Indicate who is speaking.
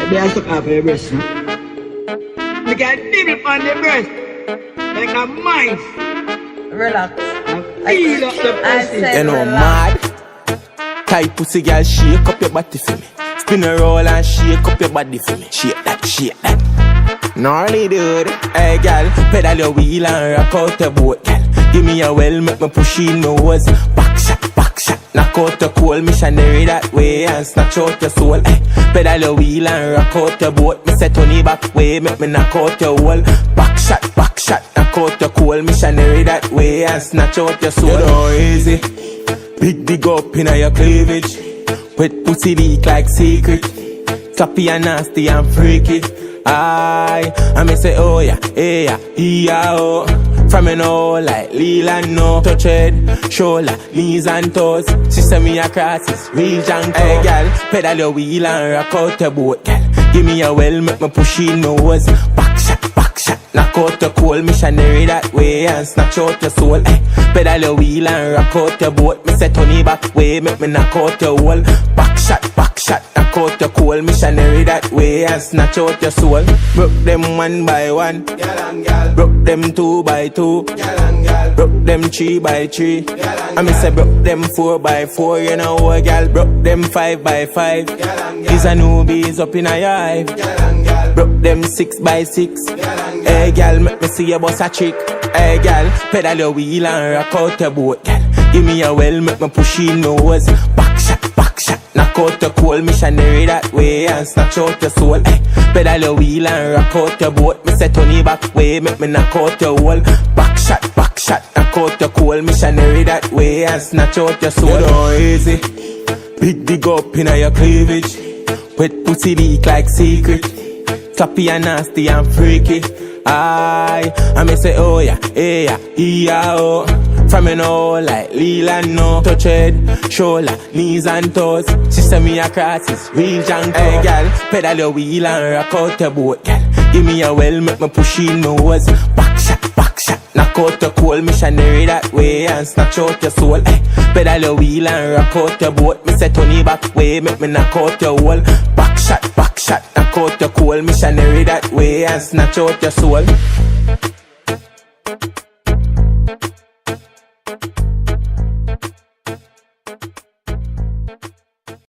Speaker 1: They are suck off your breast, no? You can nibble on the breast like a mice.
Speaker 2: Relax.
Speaker 1: And feel up the pussy.
Speaker 3: You know, mad. Tight pussy girl, shake up your body for me. Spin a roll and shake up your body for me. Shake that, shake that. Gnarly dude. Hey girl, pedal your wheel and rock out the boat, girl. Give me a well, make me push in my hose. Back shot, back shot. Knock out the cold missionary that way and snatch out your soul. Hey, pedal your wheel and rock out the boat. Me say turn it back way, make me knock out your wall. Back shot, knock out the cold missionary that way and snatch out your soul. You know easy, big up in your cleavage. Wet pussy leak like secret. Sloppy and nasty and freaky. I me say oh yeah, hey yeah, yeah oh. From me know like Leland no. Touch head, shoulder, knees and toes. She say me across is real junk. Hey girl, pedal your wheel and rock out your boat, girl. Give me a well, make me push in my hose. Back shot. Knock out the cold missionary that way and snatch out your soul. Hey, pedal your wheel and rock out your boat. Me say turn it back way, make me knock out your wall. Back shot. Knock out your cold missionary that way and snatch out your soul. Broke them one by one, broke them 2 by 2, broke them 3 by 3. I me say broke them 4 by 4. You know what, girl? Broke them 5 by 5. These are newbies up in a hive. Broke them 6 by 6. Hey girl, make me see you bust a trick. Hey girl, pedal your wheel and rock out your boat, girl. Give me a well, make me push in my hose. Back shot. Knock out the cold missionary that way and snatch out your soul. Hey, pedal your wheel and rock out your boat. Me say turn it back way, make me knock out your wall. Back shot. Knock out the cold missionary that way and snatch out your soul. You know easy, big up in your cleavage. Wet pussy leak like secret. Sloppy and nasty and freaky. I me say oh yeah, hey yeah, yeah oh. From me know like Leland no. Touch head, shoulder, knees and toes. She say me across is real junk. Hey girl, pedal your wheel and rock out your boat, girl. Give me a well, make me push in my hose. Back shot. Knock out the cold missionary that way and snatch out your soul. Hey, pedal your wheel and rock out your boat. Me say turn it back way, make me knock out your wall. Back shot. Knock out the cold missionary that way and snatch out your soul.